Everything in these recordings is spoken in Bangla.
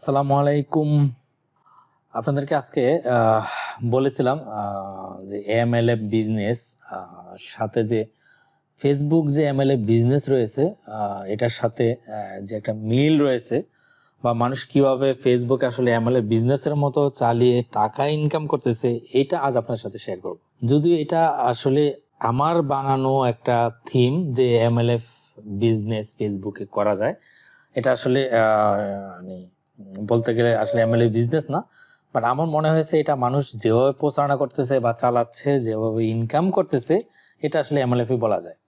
আসসালামু আলাইকুম। আপনাদেরকে আজকে বলেছিলাম যে এমএলএফ বিজনেস সাথে যে ফেসবুক যে এমএলএফ বিজনেস রয়েছে এটার সাথে যে একটা মিল রয়েছে বা মানুষ কিভাবে ফেসবুকে আসলে এমএলএফ বিজনেসের মতো চালিয়ে টাকা ইনকাম করতেছে, এটা আজ আপনার সাথে শেয়ার করব। যদিও এটা আসলে আমার বানানো একটা থিম যে এমএলএফ বিজনেস ফেসবুকে করা যায়, এটা আসলে মানে বলতে গেলে আসলে এমএলএ বিজনেস না, বাট আমার মনে হয়েছে এটা মানুষ যেভাবে প্রচারণা করতেছে বা চালাচ্ছে, যেভাবে ইনকাম করতেছে, এটা আসলে এমএলএফ বলা যায়।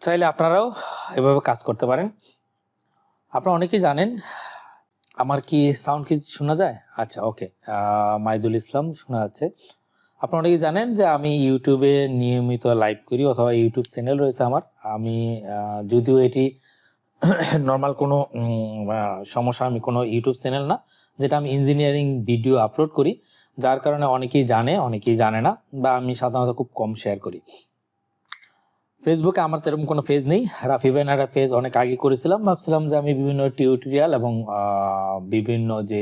চাইলে আপনারাও এভাবে কাজ করতে পারেন। আপনারা অনেকেই জানেন। আমার কি সাউন্ড কি শোনা যায়? আচ্ছা, ওকে। মাইদুল ইসলাম শোনা যাচ্ছে। আপনারা অনেকেই জানেন যে আমি ইউটিউবে নিয়মিত লাইভ করি, অথবা ইউটিউব চ্যানেল রয়েছে আমার। আমি যদিও এটি নর্মাল কোনো সমস্যা, আমি কোনো ইউটিউব চ্যানেল না, যেটা আমি ইঞ্জিনিয়ারিং ভিডিও আপলোড করি, যার কারণে অনেকেই জানে, অনেকেই জানে না, বা আমি সাধারণত খুব কম শেয়ার করি। ফেসবুকে আমার তেরকম কোনো পেজ নেই। রাফি ভাই একটা পেজ অনেক আগে করেছিলাম, ভাবছিলাম যে আমি বিভিন্ন টিউটোরিয়াল এবং বিভিন্ন যে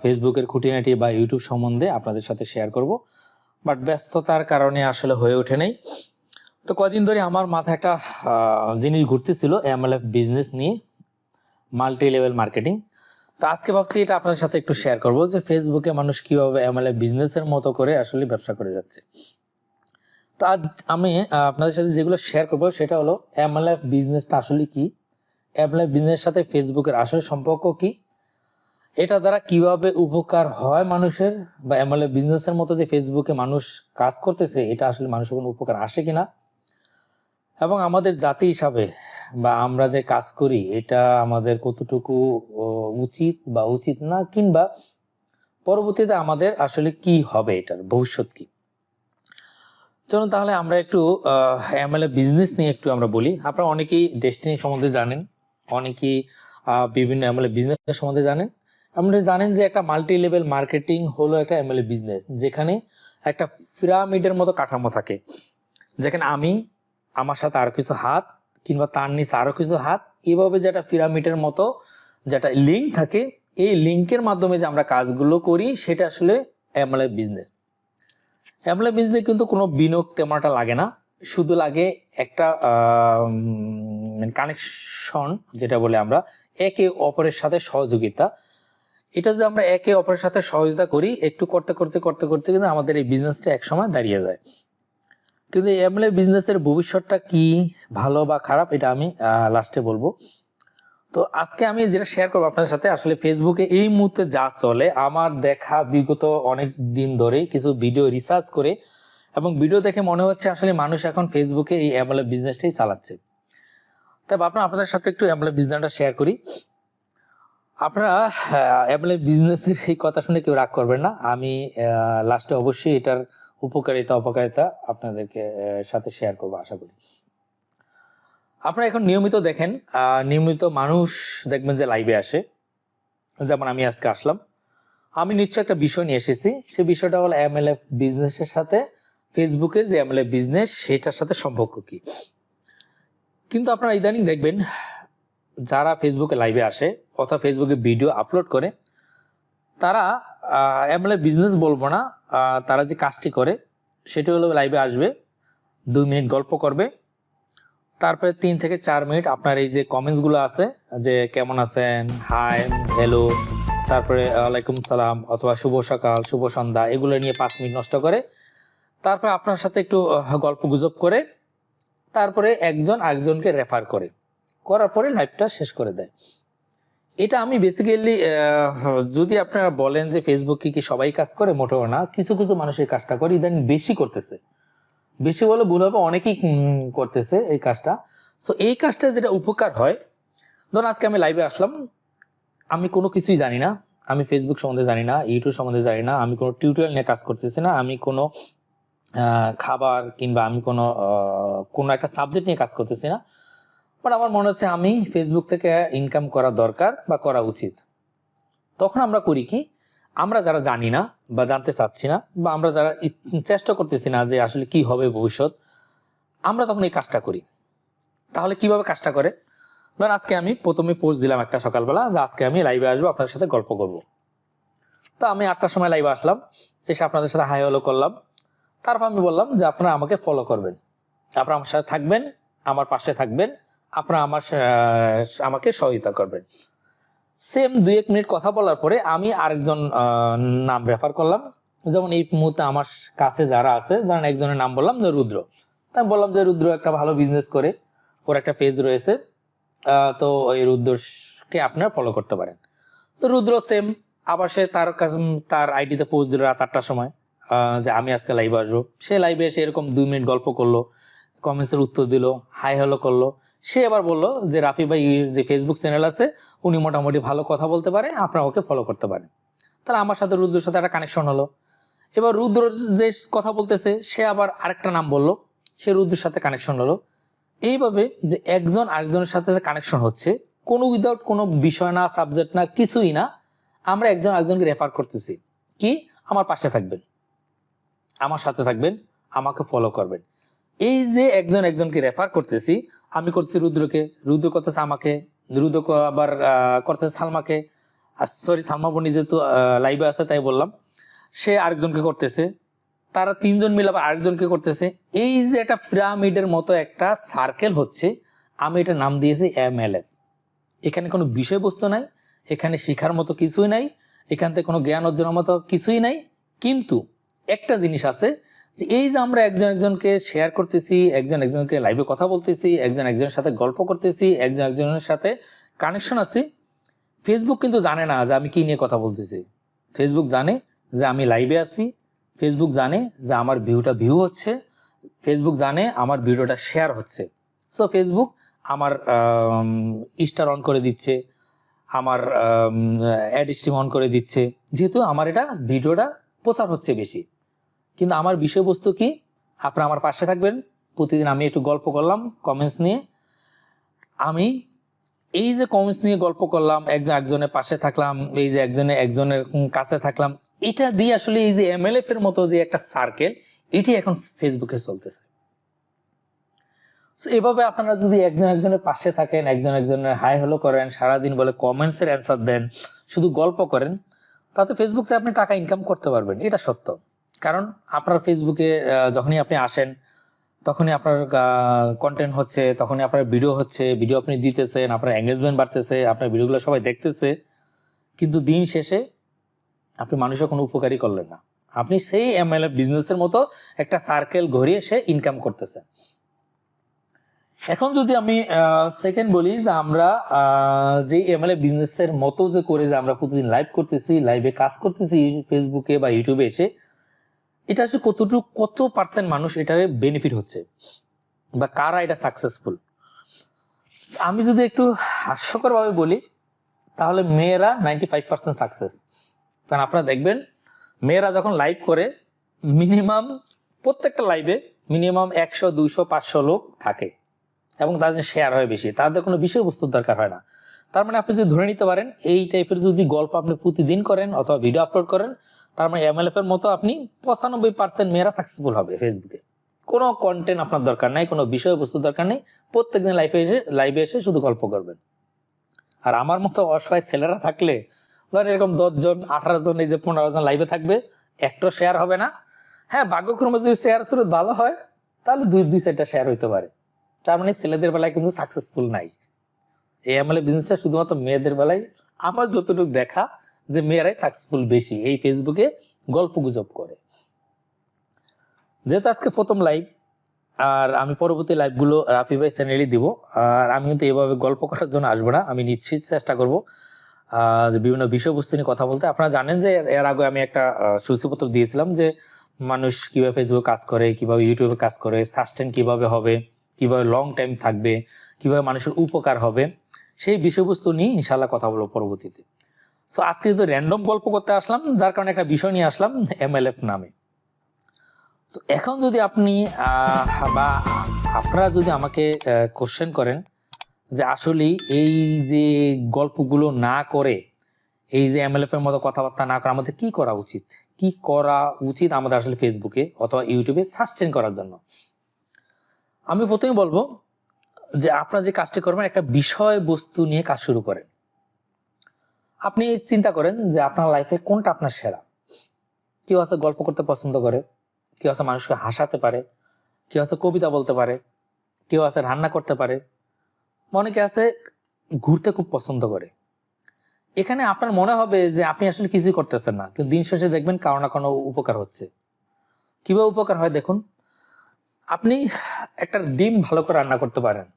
ফেসবুকের খুঁটিনাটি বা ইউটিউব সম্বন্ধে আপনাদের সাথে শেয়ার করব, বাট ব্যস্ততার কারণে আসলে হয়ে ওঠে নাই। তো কদিন ধরে আমার মাথায় একটা জিনিস ঘুরতেছিল এমএলএফ বিজনেস নিয়ে, মাল্টি লেভেল মার্কেটিং। তো আজকে ভাবছি এটা আপনাদের সাথে একটু শেয়ার করব যে ফেসবুকে মানুষ কিভাবে এমএলএফ বিজনেসের মতো করে আসলে ব্যবসা করে যাচ্ছে। তো আজ আমি আপনাদের সাথে যেগুলো শেয়ার করব সেটা হলো এমএলএফ বিজনেসটা আসলে কি, এমএলএফ বিজনেসের সাথে ফেসবুকের আসলে সম্পর্ক কি, এটা দ্বারা কিভাবে উপকার হয় মানুষের, বা এমএলএফ বিজনেসের মতো যে ফেসবুকে মানুষ কাজ করতেছে এটা আসলে মানুষের কোনো উপকার আসে কিনা, এবং আমাদের জাতি হিসাবে বা আমরা যে কাজ করি এটা আমাদের কতটুকু উচিত বা উচিত না, কিংবা পরবর্তীতে আমাদের আসলে কি হবে, এটার ভবিষ্যৎ কি। চলুন তাহলে আমরা একটু এমএলএফ বিজনেস নিয়ে একটু আমরা বলি। আপনারা অনেকেই ডেস্টিনি সম্বন্ধে জানেন, অনেকেই বিভিন্ন এমএলএফ বিজনেস সম্বন্ধে জানেন। আপনারা জানেন যে একটা মাল্টি লেভেল মার্কেটিং হলো একটা এমএলএফ বিজনেস, যেখানে একটা পিরামিডের মতো কাঠামো থাকে, যেখানে আমি, আমার সাথে আরো কিছু হাত, কিংবা তার নিচে আরো কিছু হাত, এভাবে যেটা পিরামিডের মতো যেটা লিঙ্ক থাকে, এই লিঙ্কের মাধ্যমে যে আমরা কাজগুলো করি সেটা আসলে এমএলএফ বিজনেস। এমএলএফ বিজনেস কিন্তু কোনো বিনিয়োগ তেমনটা লাগে না, শুধু লাগে একটা কানেকশন, যেটা বলে আমরা একে অপরের সাথে সহযোগিতা। এটা যদি আমরা একে অপরের সাথে সহযোগিতা করি, একটু করতে করতে করতে করতে কিন্তু আমাদের এই বিজনেসটা একসময় দাঁড়িয়ে যায়। কিন্তু এমএলএফ বিজনেসের ভবিষ্যৎটা কি, ভালো বা খারাপ, এটা আমি লাস্টে বলবো। তো আজকে আমি যেটা শেয়ার করবো আপনাদের সাথে, আসলে ফেসবুকে এই মুহূর্তে যা চলে, আমার দেখা বিগত অনেক দিন ধরে কিছু ভিডিও রিসার্চ করে এবং ভিডিও দেখে মনে হচ্ছে আসলে মানুষ এখন ফেসবুকে এই এমএলএফ বিজনেসটাই চালাচ্ছে। তাই ভাবলাম আপনাদের সাথে একটু এমএলএফ বিজনেসটা শেয়ার করি। আপনারা এমএলএফ বিজনেসের এই কথা শুনে কেউ রাগ করবেন না, আমি লাস্টে অবশ্যই এটার উপকারিতা অপকারিতা আপনাদেরকে সাথে শেয়ার করবো আশা করি। আপনারা এখন নিয়মিত দেখেন, নিয়মিত মানুষ দেখবেন যে লাইভে আসে, যেমন আমি আজকে আসলাম। আমি নিশ্চয় একটা বিষয় নিয়ে এসেছি, সেই বিষয়টা হলো এমএলএফ বিজনেসের সাথে ফেসবুকের যে এমএলএফ বিজনেস সেটার সাথে সম্পর্ক কি। কিন্তু আপনারা ইদানিং দেখবেন যারা ফেসবুকে লাইভে আসে অথবা ফেসবুকে ভিডিও আপলোড করে, তারা এমএলএফ বিজনেস বলবো না, তারা যে কাজটি করে সেটি হলো লাইভে আসবে, 2 মিনিট গল্প করবে, তারপরে 3 থেকে 4 মিনিট আপনার এই যে কমেন্টসগুলো আছে, যে কেমন আছেন, হাই, হ্যালো, তারপরে ওয়ালাইকুম সালাম অথবা শুভ সকাল, শুভ সন্ধ্যা, এগুলো নিয়ে 5 মিনিট নষ্ট করে, তারপরে আপনার সাথে একটু গল্প গুজব করে, তারপরে একজন আরেকজনকে রেফার করে, করার পরে লাইভটা শেষ করে দেয়। এটা আমি বেসিক্যালি, যদি আপনারা বলেন যে ফেসবুকে কি সবাই কাজ করে, মোটেও না, কিছু কিছু মানুষের কাজটা করে, ইদানিং বেশি করতেছে, বেশি বলে ভুল হবে, অনেকেই করতেছে এই কাজটা। সো এই কাজটা যেটা উপকার হয়, ধরুন আজকে আমি লাইভে আসলাম, আমি কোনো কিছুই জানি না, আমি ফেসবুক সম্বন্ধে জানি না, ইউটিউব সম্বন্ধে জানি না, আমি কোনো টিউটোরিয়াল নিয়ে কাজ করতেছি না, আমি কোনো খাবার কিংবা আমি কোনো কোনো একটা সাবজেক্ট নিয়ে কাজ করতেছি না, বাট আমার মনে হচ্ছে আমি ফেসবুক থেকে ইনকাম করা দরকার বা করা উচিত। তখন আমরা করি কি, আমরা যারা জানি না বা জানতে চাচ্ছি না, বা আমরা যারা চেষ্টা করতেছি না যে আসলে কি হবে ভবিষ্যৎ, আমরা তখন এই কাজটা করি। তাহলে কিভাবে কাজটা করে, ধরেন আজকে আমি প্রথমে পোস্ট দিলাম একটা সকালবেলা যে আজকে আমি লাইভে আসবো, আপনাদের সাথে গল্প করব। তো আমি 8টার সময় লাইভে আসলাম, এসে আপনাদের সাথে হাই হ্যালো করলাম। তারপর আমি বললাম যে আপনারা আমাকে ফলো করবেন, আপনারা আমার সাথে থাকবেন, আমার পাশে থাকবেন, আপনারা আমাকে সহায়তা করবেন। সেম 2-1 মিনিট কথা বলার পরে আমি আরেকজন নাম রেফার করলাম। যেমন এই মুহূর্তে আমার কাছে যারা আছে, ধরেন একজনের নাম বললাম যে রুদ্র। আমি বললাম যে রুদ্র একটা ভালো বিজনেস করে, ওর একটা পেজ রয়েছে, তো ওই রুদ্রকে আপনারা ফলো করতে পারেন। তো রুদ্র সেম আবার সে তার আইডিতে পোস্ট দিল রাত 8টার সময় যে আমি আজকে লাইভে আসবো। সে লাইভে এসে এরকম 2 মিনিট গল্প করলো, কমেন্টসের উত্তর দিল, হাই হ্যালো করলো। সে এবার বললো যে রাফি ভাই যে ফেসবুক চ্যানেল আছে, উনি মোটামুটি ভালো কথা বলতে পারে, আপনারা ওকে ফলো করতে পারেন। তাহলে আমার সাথে রুদ্রের সাথে একটা কানেকশন হলো। এবার রুদ্র যে কথা বলতেছে, সে আবার আরেকটা নাম বললো, সে রুদ্রের সাথে কানেকশন হলো। এইভাবে যে একজন আরেকজনের সাথে যে কানেকশন হচ্ছে, কোনো উইদাউট কোনো বিষয় না, সাবজেক্ট না, কিছুই না, আমরা একজন আরেকজনকে রেফার করতেছি কি আমার পাশে থাকবেন, আমার সাথে থাকবেন, আমাকে ফলো করবেন। এই যে একজন একজনকে রেফার করতেছি, আমি করতেছি রুদ্রকে, রুদ্র করতেছে আমাকে, রুদ্র আবার করতেছে সালমাকে, সরি সালমা বনি যেহেতু লাইভে আছে তাই বললাম, সে আরেকজনকে করতেছে, তারা 3জন মিলে আবার আরেকজনকে করতেছে। এই যে একটা পিরামিডের মতো একটা সার্কেল হচ্ছে, আমি এটা নাম দিয়েছি MLM। এখানে কোনো বিষয়বস্তু নাই, এখানে শেখার মতো কিছুই নাই, এখান থেকে কোনো জ্ঞান অর্জনের মতো কিছুই নাই। কিন্তু একটা জিনিস আছে যে এই যে আমরা একজন একজনকে শেয়ার করতেছি, একজন একজনকে লাইভে কথা বলতেছি, একজন একজনের সাথে গল্প করতেছি, একজন একজনের সাথে কানেকশন আছি, ফেসবুক কিন্তু জানে না যে আমি কি নিয়ে কথা বলতেছি। ফেসবুক জানে যে আমি লাইভে আছি, ফেসবুক জানে যে আমার ভিউ হচ্ছে, ফেসবুক জানে আমার ভিডিওটা শেয়ার হচ্ছে। সো ফেসবুক আমার স্টার অন করে দিচ্ছে, আমার অ্যাড স্ট্রিম অন করে দিচ্ছে, যেহেতু আমার এটা ভিডিওটা প্রচার হচ্ছে বেশি। কিন্তু আমার বিষয়বস্তু কি, আপনারা আমার পাশে থাকবেন, প্রতিদিন আমি একটু গল্প করলাম কমেন্টস নিয়ে। আমি এই যে কমেন্টস নিয়ে গল্প করলাম, একজন একজনের পাশে থাকলাম, এই যে একজনের কাছে থাকলাম, এটা দিয়ে আসলে এই যে MLF এর মতো যে একটা সার্কেল, এটি এখন ফেসবুকে চলতেছে। এভাবে আপনারা যদি একজন একজনের পাশে থাকেন, একজন একজনের হাই হ্যালো করেন, সারাদিন বলে কমেন্টসের অ্যান্সার দেন, শুধু গল্প করেন, তাতে ফেসবুকে আপনি টাকা ইনকাম করতে পারবেন, এটা সত্য। কারণ আপনার ফেসবুকে যখনই আপনি আসেন, তখনই আপনার কন্টেন্ট হচ্ছে, তখনই আপনার ভিডিও হচ্ছে, ভিডিও আপনি দিতেছেন, আপনার এঙ্গেজমেন্ট বাড়তেছে, আপনার ভিডিওগুলো সবাই দেখতেছে। কিন্তু দিন শেষে আপনি মানুষের কোনো উপকারই করলেন না, আপনি সেই MLF বিজনেসের মতো একটা সার্কেল ঘুরিয়ে সে ইনকাম করতেছে। এখন যদি আমি সেকেন্ড বলি যে আমরা যে MLF বিজনেসের মতো যে করে যে আমরা প্রতিদিন লাইভ করতেছি, লাইভে কাজ করতেছি ফেসবুকে বা ইউটিউবে এসে, এটা আসলে কত পার্সেন্ট মানুষ এটার বেনিফিট হচ্ছে বা কারা এটা সাকসেসফুল। আমি যদি একটু হাস্যকর ভাবে বলি, তাহলে মেয়েরা 95% সাকসেস। কারণ আপনারা দেখবেন মেয়েরা যখন লাইভ করে, মিনিমাম প্রত্যেকটা লাইভে মিনিমাম 100, 200, 500 লোক থাকে এবং তাদের শেয়ার হয় বেশি, তাদের কোনো বিষয়বস্তুর দরকার হয় না। তার মানে আপনি যদি ধরে নিতে পারেন এই টাইপের যদি গল্প আপনি প্রতিদিন করেন অথবা ভিডিও আপলোড করেন, তার মানে MLF এর মতো আপনি 95% মেয়েরা সাকসেসফুল হবে ফেসবুকে। কোনো কন্টেন্ট আপনার দরকার নাই, কোনো বিষয়বস্তুর দরকার নেই, প্রত্যেকদিন লাইভে এসে শুধু গল্প করবেন। আর আমার মতো অসহায় ছেলেরা থাকলে, ধরেন এরকম 10 জন 18 জন, এই যে 15 জন লাইভে থাকবে, একটা শেয়ার হবে না। হ্যাঁ, ভাগ্যক্রমে যদি শেয়ার শুরু ভালো হয়, তাহলে 2-4টা শেয়ার হইতে পারে। তার মানে ছেলেদের বেলায় কিন্তু সাকসেসফুল নাই। এই MLF বিজনেসটা শুধুমাত্র মেয়েদের বেলায়, আমার যতটুকু দেখা, যে মেয়েরাই সাকসেসফুল বেশি এই ফেসবুকে গল্প গুজব করে। যেহেতু আজকে প্রথম লাইভ, আর আমি পরবর্তী লাইভগুলো রাফি ভাই চ্যানেলে দিব, আর আমি কিন্তু এভাবে গল্প করার জন্য আসবো না, আমি নিশ্চিত চেষ্টা করবো বিভিন্ন বিষয়বস্তু নিয়ে কথা বলতে। আপনারা জানেন যে এর আগে আমি একটা সূচিপত্র দিয়েছিলাম যে মানুষ কিভাবে ফেসবুকে কাজ করে, কিভাবে ইউটিউবে কাজ করে, সাস্টেন কিভাবে হবে, কিভাবে লং টাইম থাকবে, কিভাবে মানুষের উপকার হবে, সেই বিষয়বস্তু নিয়ে ইনশাল্লাহ কথা বলবো পরবর্তীতে। সো আজকে যদি র্যান্ডম গল্প করতে আসলাম, যার কারণে একটা বিষয় নিয়ে আসলাম MLF নামে। তো এখন যদি আপনি বা আপনারা যদি আমাকে কোশ্চেন করেন যে আসলে এই যে গল্পগুলো না করে, এই যে MLF এর মতো কথাবার্তা না করে আমাদের কি করা উচিত আমাদের আসলে ফেসবুকে অথবা ইউটিউবে সাস্টেন করার জন্য, আমি প্রথমে বলবো যে আপনার যে কাজটি করবেন একটা বিষয়বস্তু নিয়ে কাজ শুরু করেন। আপনি চিন্তা করেন যে আপনার লাইফে কোনটা আপনার সেরা। কেউ আছে গল্প করতে পছন্দ করে, কেউ আছে মানুষকে হাসাতে পারে, কেউ আছে কবিতা বলতে পারে, কেউ আছে রান্না করতে পারে, অনেকে আছে ঘুরতে খুব পছন্দ করে। এখানে আপনার মনে হবে যে আপনি আসলে কিছুই করতেছেন না, কিন্তু দিন শেষে দেখবেন কারো না কোনো উপকার হচ্ছে। কিভাবে উপকার হয় দেখুন, আপনি একটা ডিম ভালো করে রান্না করতে পারেন।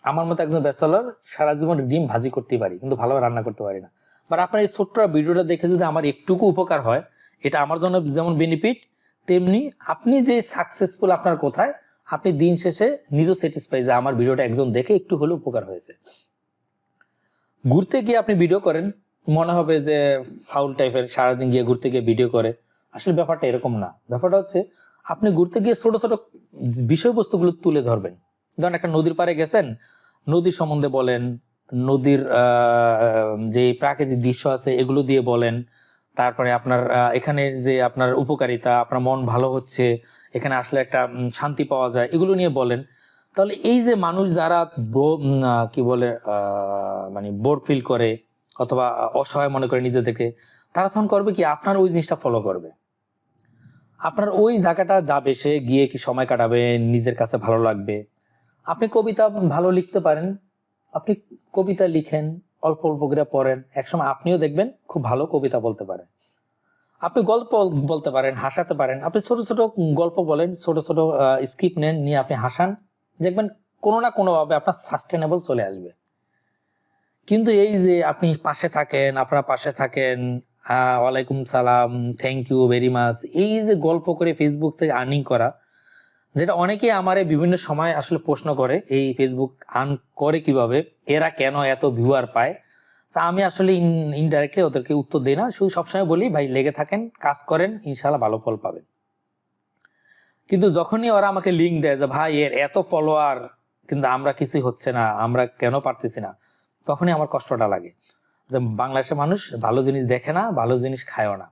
আমার মতো একজন ব্যাচেলর সারা জীবন ডিম ভাজি করতে পারি, কিন্তু ভালোভাবে রান্না করতে পারি না। বাট আপনার এই ছোট্ট ভিডিওটা দেখে যদি আমার একটুকু উপকার হয়, এটা আমার জন্য যেমন বেনিফিট, তেমনি আপনি যে সাকসেসফুল আপনার কোথায়, আপনি দিন শেষে নিজে স্যাটিসফাই যে আমার ভিডিওটা একজন দেখে একটু হলেও উপকার হয়েছে। ঘুরতে গিয়ে আপনি ভিডিও করেন, মনে হবে যে ফাউল টাইপের, সারাদিন গিয়ে ঘুরতে গিয়ে ভিডিও করে। আসলে ব্যাপারটা এরকম না। ব্যাপারটা হচ্ছে আপনি ঘুরতে গিয়ে ছোট ছোট বিষয়বস্তুগুলো তুলে ধরবেন। ধরেন একটা নদীর পাড়ে গেছেন, নদীর সম্বন্ধে বলেন, নদীর যে প্রাকৃতিক দৃশ্য আছে এগুলো দিয়ে বলেন। তারপরে আপনার এখানে যে আপনার উপকারিতা, আপনার মন ভালো হচ্ছে, এখানে আসলে একটা শান্তি পাওয়া যায়, এগুলো নিয়ে বলেন। তাহলে এই যে মানুষ যারা কি বলে মানে বোর ফিল করে অথবা অসহায় মনে করে নিজেদেরকে, তারা তখন করবে কি, আপনার ওই জিনিসটা ফলো করবে। আপনার ওই জায়গাটা যাবে, সে গিয়ে কি সময় কাটাবে, নিজের কাছে ভালো লাগবে। আপনি কবিতা ভালো লিখতে পারেন, আপনি কবিতা লিখেন, অল্প অল্প করে পড়েন, একসময় আপনিও দেখবেন খুব ভালো কবিতা বলতে পারেন। আপনি গল্প বলতে পারেন, হাসাতে পারেন, আপনি ছোট ছোট গল্প বলেন, ছোট ছোট স্ক্রিপ্ট নেন, নিয়ে আপনি হাসান, দেখবেন কোনো না কোনো ভাবে আপনার সাস্টেনেবল চলে আসবে। কিন্তু এই যে আপনি পাশে থাকেন, আপনার পাশে থাকেন, ওয়ালাইকুম সালাম, থ্যাংক ইউ ভেরি মাচ, এই যে গল্প করে ফেসবুক থেকে আর্নিং করা, যেটা অনেকেই আমারে বিভিন্ন সময় আসলে প্রশ্ন করে, এই ফেসবুক আর্ন করে কিভাবে, এরা কেন এত ভিউয়ার পায়। আমি আসলে ইনডাইরেক্টলি ওদেরকে উত্তর দিই না, শুধু সবসময় বলি ভাই লেগে থাকেন, কাজ করেন, ইনশাল্লাহ ভালো ফল পাবেন। কিন্তু যখনই ওরা আমাকে লিঙ্ক দেয় যে ভাই এর এত ফলোয়ার কিন্তু আমরা কিছুই হচ্ছে না, আমরা কেন পারতেছি না, তখনই আমার কষ্টটা লাগে যে বাংলাদেশের মানুষ ভালো জিনিস দেখে না, ভালো জিনিস খায়ও না।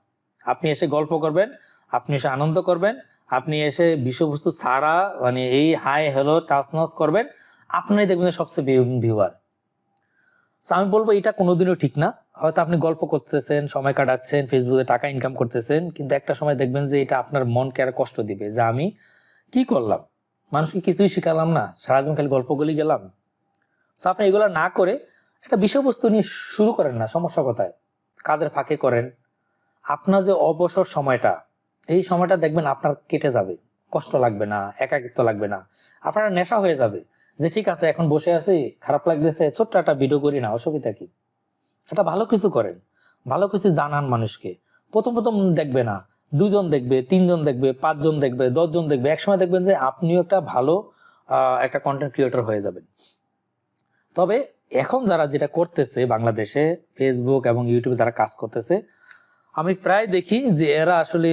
আপনি এসে গল্প করবেন, আপনি এসে আনন্দ করবেন, আপনি এসে বিষয়বস্তু ছাড়া মানে এই হাই হ্যালো টাচনস করবেন, আপনারাই দেখবেন সবচেয়ে ভিউয়ার। আমি বলবো এটা কোনোদিনও ঠিক না। হয়তো আপনি গল্প করতেছেন, সময় কাটাচ্ছেন, ফেসবুকে টাকা ইনকাম করতেছেন, কিন্তু একটা সময় দেখবেন যে এটা আপনার মনকে আর কষ্ট দিবে যে আমি কি করলাম, মানুষকে কিছুই শিখালাম না, সারাদিন খালি গল্প বলি গেলাম। আপনি এগুলো না করে একটা বিষয়বস্তু নিয়ে শুরু করেন না। সমস্যা কোথায়? কাজের ফাঁকে করেন। আপনার যে অবসর সময়টা, এই সময়টা দেখবেন আপনার কেটে যাবে, কষ্ট লাগবে না, একাকিত্ব লাগবে না, আপনার নেশা হয়ে যাবে যে ঠিক আছে এখন বসে আছি, খারাপ লাগতেছে, ছোট্ট একটা ভিডিও করি না, অসুবিধা কি। এটা ভালো কিছু করেন, ভালো কিছু জানান মানুষকে। প্রথম প্রথম দেখবে না, 2 জন দেখবে, 3 জন দেখবে, 5 জন দেখবে, 10 জন দেখবে, একসময় দেখবেন যে আপনিও একটা ভালো একটা কন্টেন্ট ক্রিয়েটর হয়ে যাবেন। তবে এখন যারা যেটা করতেছে বাংলাদেশে ফেসবুক এবং ইউটিউবে যারা কাজ করতেছে, আমি প্রায় দেখি যে এরা আসলে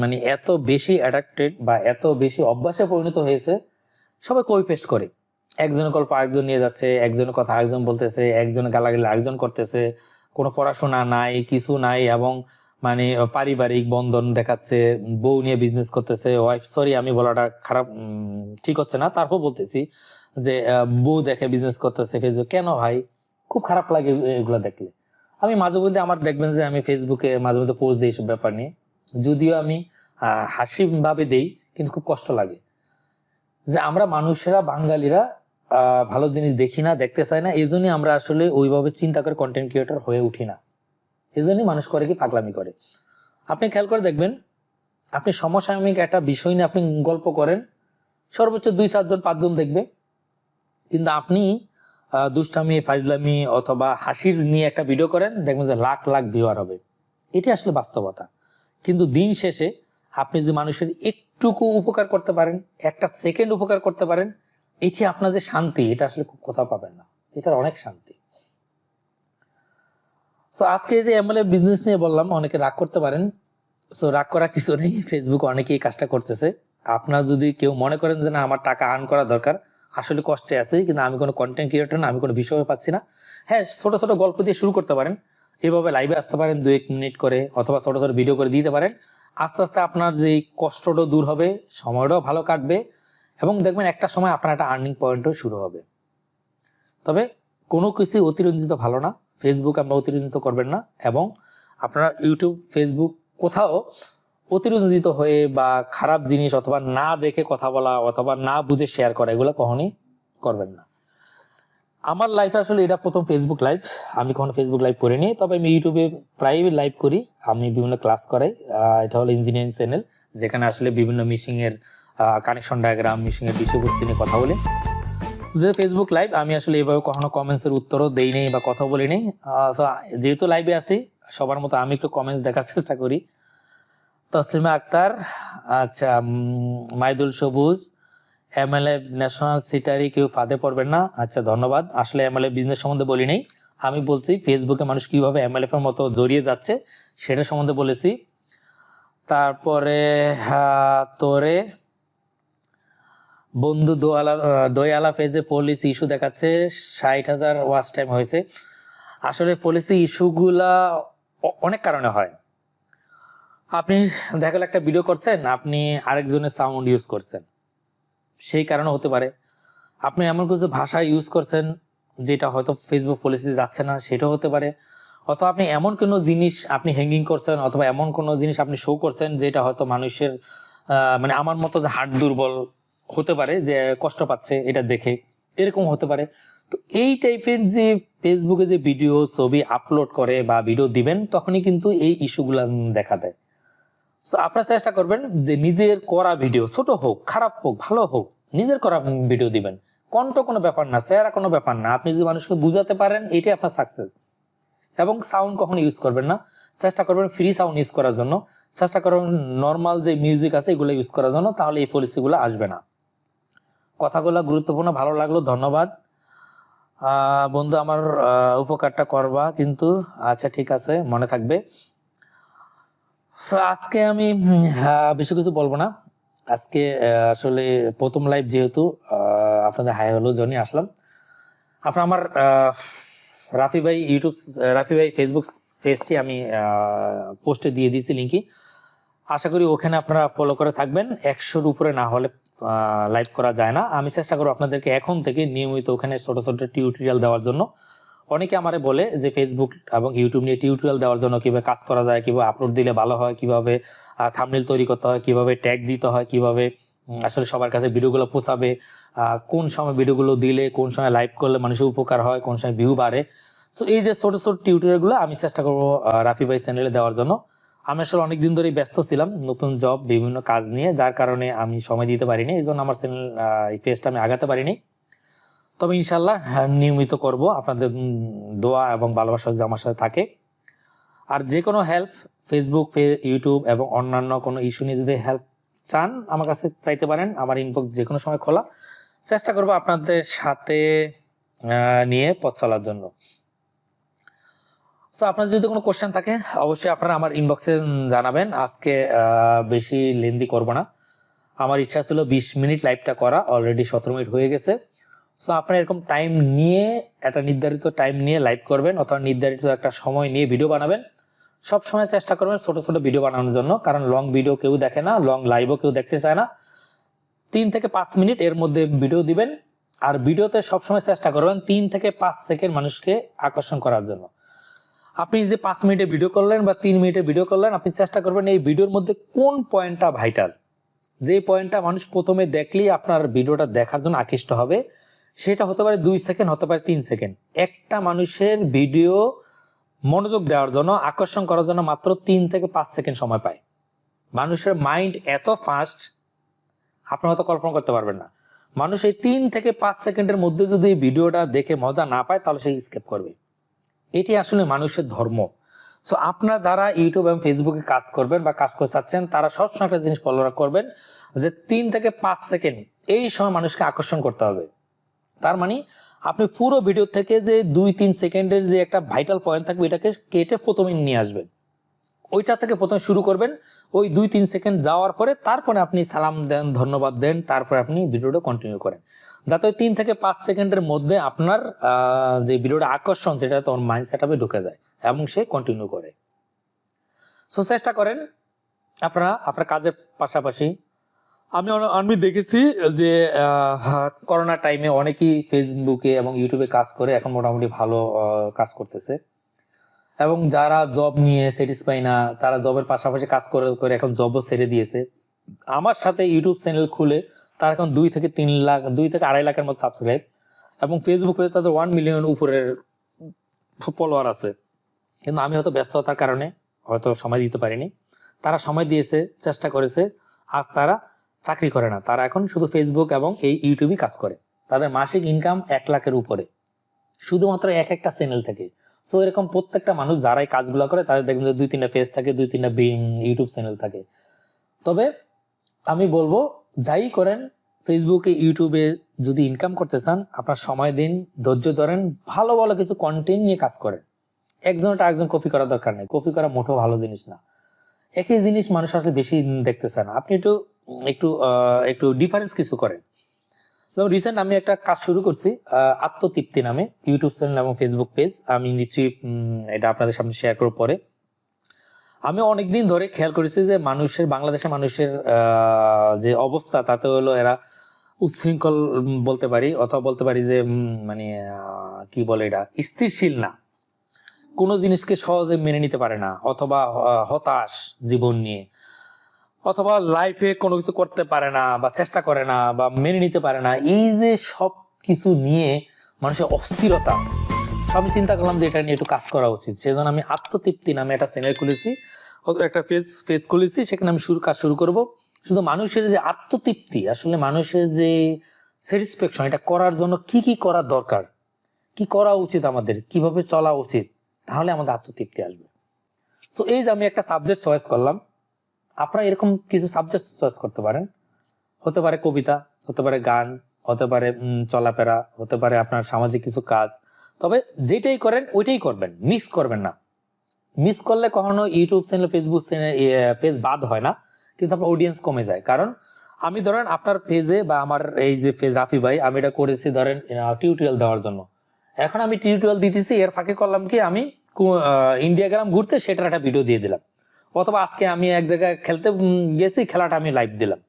মানে এত বেশি অ্যাডাক্টেড বা এত বেশি অভ্যাসে পরিণত হয়েছে, সবাই কপি পেস্ট করে, একজনের গল্প আরেকজন নিয়ে যাচ্ছে, একজনের কথা আরেকজন বলতেছে, একজনের গালাগালি আরেকজন করতেছে, কোনো পড়াশোনা নাই, কিছু নাই, এবং মানে পারিবারিক বন্ধন দেখাচ্ছে, বউ নিয়ে বিজনেস করতেছে, ওয়াইফ, সরি আমি বলাটা খারাপ ঠিক হচ্ছে না, তারপর বলতেছি যে বউ দেখে বিজনেস করতেছে ফেসবুক। কেন ভাই? খুব খারাপ লাগে এগুলো দেখলে। আমি মাঝে মধ্যে আমার দেখবেন যে আমি ফেসবুকে মাঝে মধ্যে পোস্ট দিই এইসব ব্যাপার নিয়ে, যদিও আমি হাসি ভাবে দেই, কিন্তু খুব কষ্ট লাগে যে আমরা মানুষেরা, বাঙালিরা ভালো জিনিস দেখি না, দেখতে চাই না, এই জন্যই আমরা আসলে ওইভাবে চিন্তা করে কন্টেন্ট ক্রিয়েটর হয়ে উঠি না। এই জন্যই মানুষ করে কি, পাগলামি করে। আপনি খেয়াল করে দেখবেন, আপনি সমসাময়িক একটা বিষয় নিয়ে আপনি গল্প করেন, সর্বোচ্চ 2-4 জন 5 জন দেখবে, কিন্তু আপনি দুষ্টামি, ফাইজলামি অথবা হাসির নিয়ে একটা ভিডিও করেন, দেখবেন যে লাখ লাখ ভিউয়ার হবে। এটি আসলে বাস্তবতা। কিন্তু দিন শেষে আপনি যে মানুষের একটুকু উপকার করতে পারেন, একটা সেকেন্ড উপকার করতে পারেন, এটি আপনার যে শান্তি, এটা আসলে খুব কোথাও পাবেন না, এটার অনেক শান্তি। সো আজকে যে এমএলএ বিজনেস নিয়ে বললাম, অনেকে রাগ করতে পারেন। সো রাগ করার কিছু নেই, ফেসবুকে অনেকেই কাজটা করতেছে। আপনার যদি কেউ মনে করেন যে না আমার টাকা আর্ন করা দরকার, আসলে কষ্টে আছে, কিন্তু আমি কোনো কন্টেন্ট ক্রিয়েটর না, আমি কোনো বিষয় পাচ্ছি না, হ্যাঁ ছোট ছোট গল্প দিয়ে শুরু করতে পারেন, এভাবে লাইভে আসতে পারেন 2-1 মিনিট করে, অথবা ছোট ছোট ভিডিও করে দিতে পারেন। আস্তে আস্তে আপনার যে কষ্টটা দূর হবে, সময়টাও ভালো কাটবে, এবং দেখবেন একটা সময় আপনার একটা আর্নিং পয়েন্টও শুরু হবে। তবে কোনো কিছু অতিরঞ্জিত ভালো না। ফেসবুক আপনারা অতিরঞ্জিত করবেন না, এবং আপনারা ইউটিউব, ফেসবুক কোথাও অতিরঞ্জিত হয়ে বা খারাপ জিনিস অথবা না দেখে কথা বলা অথবা না বুঝে শেয়ার করা, এগুলো কখনোই করবেন না। আমার লাইফে আসলে এটা প্রথম ফেসবুক লাইভ। আমি কখনো ফেসবুক লাইভ করিনি, তবে আমি ইউটিউবে প্রায় লাইভ করি। আমি বিভিন্ন ক্লাস করাই। এটা হলো ইঞ্জিনিয়ারিং চ্যানেল, যেখানে আসলে বিভিন্ন মিশিং এর কানেকশন ডায়াগ্রাম, মিশিং এর বিষয়বস্তু নিয়ে কথা বলি। যে ফেসবুক লাইভ আমি আসলে এভাবে কখনো কমেন্টস এর উত্তরও দেই নেই বা কথা বলি নেই। যেহেতু লাইভে আছি, সবার মতো আমি একটু কমেন্টস দেখার চেষ্টা করি। তসলিমা আক্তার, আচ্ছা, মাইদুল সবুজ, এমএলএ ন্যাশনাল সিটারি কেউ ফাঁদে পড়বেন না। আচ্ছা, ধন্যবাদ। আসলে এমএলএ বিজনেস সম্বন্ধে বলি নেই, আমি বলছি ফেসবুকে মানুষ কিভাবে এমএলএফ এর মতো জড়িয়ে যাচ্ছে সেটা সম্বন্ধে বলেছি। তারপরে তোরে বন্ধু দয়ালা পেজে পলিসি ইস্যু দেখাচ্ছে 60,000 ওয়াচ টাইম হয়েছে। আসলে পলিসি ইস্যুগুলা অনেক কারণে হয়। আপনি দেখা গেল একটা ভিডিও করছেন, আপনি আরেকজনের সাউন্ড ইউজ করছেন, সেই কারণে হতে পারে। আপনি এমন কিছু ভাষা ইউজ করছেন যেটা হয়তো ফেসবুক পলিসিতে যাচ্ছে না, সেটাও হতে পারে। অথবা আপনি এমন কোনো জিনিস আপনি হ্যাঙ্গিং করছেন, অথবা এমন কোনো জিনিস আপনি শো করছেন যেটা হয়তো মানুষের মানে আমার মতো যে হার্ট দুর্বল হতে পারে, যে কষ্ট পাচ্ছে এটা দেখে, এরকম হতে পারে। তো এই টাইপের যে ফেসবুকে যে ভিডিও ছবি আপলোড করে বা ভিডিও দিবেন, তখনই কিন্তু এই ইস্যুগুলো দেখা দেয়। তো আপনারা চেষ্টা করবেন যে নিজের করা ভিডিও, ছোট হোক, খারাপ হোক, ভালো হোক, নিজের করা ভিডিও দিবেন। কণ্ঠ কোনো ব্যাপার না, চেহারা কোনো ব্যাপার না, আপনি যদি মানুষকে বুঝাতে পারেন এটাই আপনার সাকসেস। এবং সাউন্ড কখনো ইউজ করবেন না, চেষ্টা করবেন ফ্রি সাউন্ড ইউজ করার জন্য, চেষ্টা করবেন নর্মাল যে মিউজিক আছে এগুলো ইউজ করার জন্য, তাহলে এই পলিসিগুলো আসবে না। কথাগুলো গুরুত্বপূর্ণ, ভালো লাগলো, ধন্যবাদ। বন্ধু আমার উপকারটা করবা কিন্তু। আচ্ছা, ঠিক আছে, মনে থাকবে। আজকে আমি বেশি কিছু বলবো না। আজকে আসলে প্রথম লাইভ যেহেতু, আপনাদের হাই হ্যালো জন্য আসলাম। আপনার আমার রাফি ভাই ইউটিউব, রাফি ভাই ফেসবুক পেজটি আমি পোস্টে দিয়ে দিয়েছি লিঙ্কই। আশা করি ওখানে আপনারা ফলো করে থাকবেন। 100-র উপরে না হলে লাইভ করা যায় না। আমি চেষ্টা করবো আপনাদেরকে এখন থেকে নিয়মিত ওখানে ছোট ছোট টিউটোরিয়াল দেওয়ার জন্য। অনেকে আমারে বলে যে ফেসবুক এবং ইউটিউব নিয়ে টিউটোরিয়াল দেওয়ার জন্য, কিভাবে কাজ করা যায়, কিভাবে আপলোড দিলে ভালো হয়, কিভাবে থাম্বনেল তৈরি করতে হয়, কিভাবে ট্যাগ দিতে হয়, কিভাবে আসলে সবার কাছে ভিডিওগুলো পৌঁছাবে, কোন সময় ভিডিওগুলো দিলে, কোন সময় লাইভ করলে মানুষের উপকার হয়, কোন সময় ভিউ বাড়ে। তো এই যে ছোট ছোট টিউটোরিয়ালগুলো আমি চেষ্টা করবো রাফি ভাই চ্যানেলে দেওয়ার জন্য। আমি আসলে অনেকদিন ধরেই ব্যস্ত ছিলাম নতুন জব, বিভিন্ন কাজ নিয়ে, যার কারণে আমি সময় দিতে পারিনি। এই জন্য আমার চ্যানেল এই পেজটা আমি আগাতে পারিনি। তবে ইনশাল্লাহ নিয়মিত করব, আপনাদের দোয়া এবং ভালোবাসা যদি আমার সাথে থাকে। আর যে কোনো হেল্প, ফেসবুক, ইউটিউব এবং অন্যান্য কোনো ইস্যু নিয়ে যদি হেল্প চান, আমার কাছে চাইতে পারেন। আমার ইনবক্স যে কোনো সময় খোলা, চেষ্টা করবো আপনাদের সাথে নিয়ে পথ চলার জন্য। তো আপনার যদি কোনো কোশ্চেন থাকে অবশ্যই আপনারা আমার ইনবক্সে জানাবেন। আজকে বেশি লেন্দি করব না। আমার ইচ্ছা ছিল 20 মিনিট লাইভটা করা, অলরেডি 17 মিনিট হয়ে গেছে। সো আপনারা এরকম টাইম নিয়ে, একটা নির্ধারিত টাইম নিয়ে লাইভ করবেন, অথবা নির্ধারিত একটা সময় নিয়ে ভিডিও বানাবেন। সব সময় চেষ্টা করবেন ছোট ছোট ভিডিও বানানোর জন্য, কারণ লং ভিডিও কেউ দেখে না, লং লাইভও কেউ দেখতে চায় না। 3 থেকে 5 মিনিট এর মধ্যে ভিডিও দিবেন। আর ভিডিওতে সবসময় চেষ্টা করবেন 3 থেকে 5 সেকেন্ড মানুষকে আকর্ষণ করার জন্য। আপনি যে 5 মিনিটে ভিডিও করলেন বা 3 মিনিটে ভিডিও করলেন, আপনি চেষ্টা করবেন এই ভিডিওর মধ্যে কোন পয়েন্টটা ভাইটাল, যে পয়েন্টটা মানুষ প্রথমে দেখলেই আপনার ভিডিওটা দেখার জন্য আকৃষ্ট হবে, সেটা হতে পারে 2 সেকেন্ড, হতে পারে 3 সেকেন্ড। একটা মানুষের ভিডিও মনোযোগ দেওয়ার জন্য, আকর্ষণ করার জন্য মাত্র 3 থেকে 5 সেকেন্ড সময় পায়। মানুষের মাইন্ড এত ফাস্ট, আপনি হয়তো কল্পনা করতে পারবেন না। মানুষ এই 3 থেকে 5 সেকেন্ডের মধ্যে যদি ভিডিওটা দেখে মজা না পায়, তাহলে সে স্কিপ করবে। এটি আসলে মানুষের ধর্ম। সো আপনারা যারা ইউটিউব এবং ফেসবুকে কাজ করবেন বা কাজ করতে চাচ্ছেন, তারা সবসময় একটা জিনিস ফলো করবেন যে 3 থেকে 5 সেকেন্ড এই সময় মানুষকে আকর্ষণ করতে হবে। তার মানে আপনি পুরো ভিডিও থেকে যে 2-3 সেকেন্ডের যে একটা ভাইটাল পয়েন্ট থাকবে, এটাকে কেটে প্রথমে নিয়ে আসবেন। ওইটা থেকে প্রথমে শুরু করবেন। ওই 2-3 সেকেন্ড যাওয়ার পরে তারপরে আপনি সালাম দেন, ধন্যবাদ দেন, তারপরে আপনি ভিডিওটা কন্টিনিউ করেন, যাতে ওই 3 থেকে 5 সেকেন্ডের মধ্যে আপনার যে ভিডিওটা আকর্ষণ, সেটা তোর মাইন্ড সেটআপে ঢুকে যায় এবং সে কন্টিনিউ করে। সো চেষ্টা করেন আপনারা আপনার কাজের পাশাপাশি আমি দেখেছি যে করোনা টাইমে অনেকেই ফেসবুকে এবং ইউটিউবে কাজ করে এখন মোটামুটি ভালো কাজ করতেছে, এবং যারা জব নিয়ে স্যাটিসফাই না তারা জবের পাশাপাশি কাজ করে করে এখন জবও ছেড়ে দিয়েছে। আমার সাথে ইউটিউব চ্যানেল খুলে তার এখন 2 থেকে 3 লাখ 2 থেকে 2.5 লাখের মতো সাবস্ক্রাইব, এবং ফেসবুকে তাদের 1 মিলিয়ন উপরের ফলোয়ার আছে। কিন্তু আমি হয়তো ব্যস্ততার কারণে হয়তো সময় দিতে পারিনি। তারা সময় দিয়েছে, চেষ্টা করেছে, আজ তারা চাকরি করে না, তারা এখন শুধু ফেসবুক এবং এই ইউটিউবই কাজ করে। তাদের মাসিক ইনকাম 1 লাখের উপরে, শুধুমাত্র একটা চ্যানেল থেকে। সো এরকম প্রত্যেকটা মানুষ যারাই কাজগুলো করে তাদের দেখবেন যে 2-3টা পেজ থাকে, 2-3টা ইউটিউব চ্যানেল থাকে। তবে আমি বলবো, যাই করেন ফেসবুকে ইউটিউবে যদি ইনকাম করতে চান, আপনার সময় দিন, ধৈর্য ধরেন, ভালো ভালো কিছু কন্টেন্ট নিয়ে কাজ করেন। একজনটা একজন কপি করার দরকার নেই, কপি করা মোটেও ভালো জিনিস না। একই জিনিস মানুষ আসলে বেশি দেখতে চায় না। আপনি একটু একটু একটু ডিফারেন্স কিছু করেন। যেমন রিসেন্ট আমি একটা কাজ শুরু করছি, আত্মতৃপ্তি নামে ইউটিউব চ্যানেল এবং ফেসবুক পেজ। আমি নিশ্চয়ই এটা আপনাদের সামনে শেয়ার করার পরে আমি অনেকদিন ধরে খেয়াল করেছি যে বাংলাদেশের মানুষের যে অবস্থা, তাতে হলো এরা উচ্ছৃঙ্খল বলতে পারি, অথবা বলতে পারি যে মানে কি বলে এটা, স্থিরশীল না, কোনো জিনিসকে সহজে মেনে নিতে পারে না, অথবা হতাশ জীবন নিয়ে, অথবা লাইফে কোনো কিছু করতে পারে না বা চেষ্টা করে না বা মেনে নিতে পারে না। এই যে সব কিছু নিয়ে মানুষের অস্থিরতা, আমি চিন্তা করলাম যে এটা নিয়ে একটু কাজ করা উচিত। সেজন্য আমি আত্মতৃপ্তি নামে একটা চ্যানেল খুলেছি, একটা পেজ খুলেছি। সেখানে আমি কাজ শুরু করব। শুধু মানুষের যে আত্মতৃপ্তি, আসলে মানুষের যে স্যাটিসফ্যাকশন, এটা করার জন্য কি কি করা দরকার, কি করা উচিত, আমাদের কিভাবে চলা উচিত, তাহলে আমাদের আত্মতৃপ্তি আসবে। সো এই যে আমি একটা সাবজেক্ট চয়েস করলাম, আপনারা এরকম কিছু সাবজেক্ট চয়েস করতে পারেন। হতে পারে কবিতা, হতে পারে গান, হতে পারে চলাফেরা, হতে পারে আপনার সামাজিক কিছু কাজ। তবে যেটাই করেন ওইটাই করবেন, মিক্স করবেন না। মিস করলে কখনো YouTube channel, Facebook channel, page বাদ হয় না, কিন্তু আপনার অডিয়েন্স কমে যায়। কারণ আমি ধরেন আপনার পেজে বা আমার এই যে পেজ রাফি ভাই, আমি এটা করেছি ধরেন টিউটোরিয়াল দেওয়ার জন্য। এখন আমি টিউটোরিয়াল দিতেছি, এর ফাঁকে করলাম কি, আমি ইন্ডিয়া গ্রাম ঘুরতে সেটার একটা ভিডিও দিয়ে দিলাম, অথবা আজকে আমি এক জায়গায় খেলতে গেছি, খেলাটা আমি লাইভ দিলাম।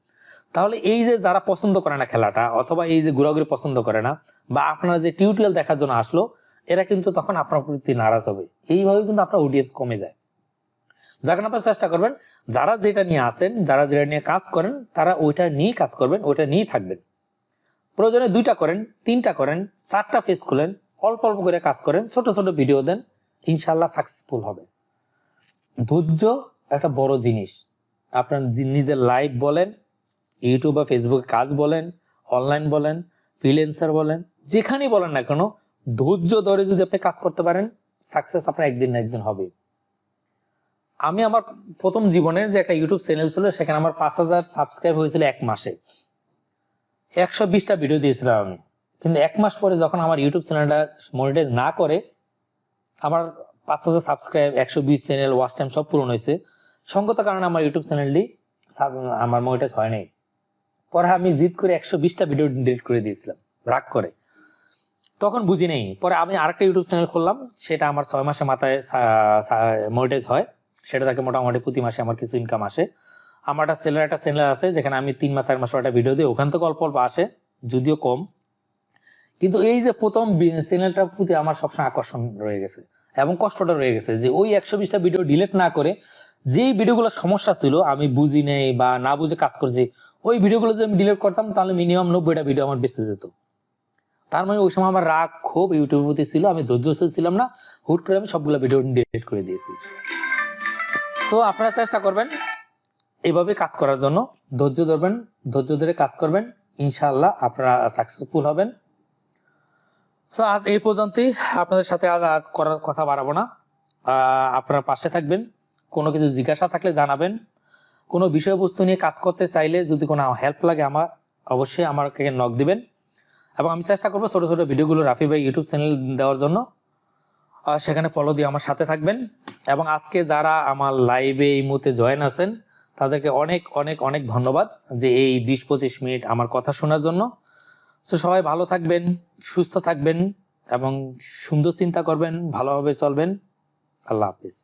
তাহলে এই যে যারা পছন্দ করে না খেলাটা, অথবা এই যে ঘোরাঘুরি পছন্দ করে না, বা আপনারা যে টিউটোরিয়াল দেখার জন্য আসলো, এরা কিন্তু তখন আপনার প্রতি নারাজ হবে। এইভাবে কিন্তু আপনার অডিয়েন্স কমে যায়। যার কারণে আপনারা চেষ্টা করবেন, যারা যেটা নিয়ে আসেন, যারা যেটা নিয়ে কাজ করেন, তারা ওইটা নিয়ে কাজ করবেন, ওইটা নিয়েই থাকবেন। প্রয়োজনে 2টা করেন, 3টা করেন, 4টা পেজ খুলেন, অল্প অল্প করে কাজ করেন, ছোট ছোট ভিডিও দেন, ইনশাল্লাহ সাকসেসফুল হবে। ধৈর্য একটা বড় জিনিস। আপনার নিজের লাইভ বলেন, ইউটিউব বা ফেসবুকে কাজ বলেন, অনলাইন বলেন, ফ্রিল্যান্সার বলেন, যেখানেই বলেন না কেন, ধৈর্য ধরে যদি আপনি কাজ করতে পারেন, সাকসেস আপনার একদিন না একদিন হবে। আমি আমার প্রথম জীবনের যে একটা ইউটিউব চ্যানেল ছিল, সেখানে আমার 5,000 সাবস্ক্রাইব হয়েছিল 1 মাসে। 120টা ভিডিও দিয়েছিলাম আমি। কিন্তু 1 মাস পরে যখন আমার ইউটিউব চ্যানেলটা মনিটাইজ না করে, আমার 5,000 সাবস্ক্রাইব, 120 চ্যানেল, ওয়াচ টাইম সব পূরণ হয়েছে। সঙ্গত কারণে আমার ইউটিউব চ্যানেলটি আমার মনিটাইজ হয় নাই। পরে আমি জিদ করে 120টা ভিডিও ডিলিট করে দিয়েছিলাম, রাগ করে। তখন বুঝি নেই। পরে আমি আরেকটা ইউটিউব চ্যানেল খুললাম, সেটা আমার 6 মাসের মাথায় মনিটাইজ হয়। সেটা থেকে মোটামুটি প্রতি মাসে আমার কিছু ইনকাম আসে। আমার একটা চ্যানেল আছে, যেখানে আমি 3 মাস 4 মাস একটা ভিডিও দিই, ওখান থেকে অল্প অল্প আসে, যদিও কম। কিন্তু এই যে প্রথম চ্যানেলটার প্রতি আমার সবসময় আকর্ষণ রয়ে গেছে, এবং কষ্টটা রয়ে গেছে যে ওই 120টা ভিডিও ডিলিট না করে, যেই ভিডিওগুলো সমস্যা ছিল, আমি বুঝি নেই বা না বুঝে কাজ করছি, ওই ভিডিওগুলো যদি আমি ডিলিট করতাম, তাহলে মিনিমাম 90টা ভিডিও আমার বেঁচে যেত। তার মানে ওই সময় আমার রাগ ক্ষোভ ইউটিউবের প্রতি ছিল, আমি ধৈর্যশীল ছিলাম না, হুট করে আমি সবগুলো ভিডিও ডিলিট করে দিয়েছি। সো আপনারা চেষ্টা করবেন এইভাবে কাজ করার জন্য, ধৈর্য ধরবেন, ধৈর্য ধরে কাজ করবেন, ইনশাআল্লাহ আপনারা সাকসেসফুল হবেন। সো আজ এই পর্যন্তই, আপনাদের সাথে আজ করার কথা বাড়াবো না। আপনারা পাশে থাকবেন, কোনো কিছু জিজ্ঞাসা থাকলে জানাবেন, কোনো বিষয়বস্তু নিয়ে কাজ করতে চাইলে যদি কোনো হেল্প লাগে অবশ্যই আমাকে নক দিবেন, এবং আমি চেষ্টা করবো ছোট ছোট ভিডিওগুলো রাফি ভাই ইউটিউব চ্যানেল দেওয়ার জন্য। সেখানে ফলো দিয়ে আমার সাথে থাকবেন। এবং আজকে যারা আমার লাইভে এই মুহূর্তে জয়েন আছেন, তাদেরকে অনেক অনেক অনেক ধন্যবাদ যে এই 20-25 মিনিট আমার কথা শোনার জন্য। তো সবাই ভালো থাকবেন, সুস্থ থাকবেন, এবং সুন্দর চিন্তা করবেন, ভালোভাবে চলবেন। আল্লাহ হাফিজ।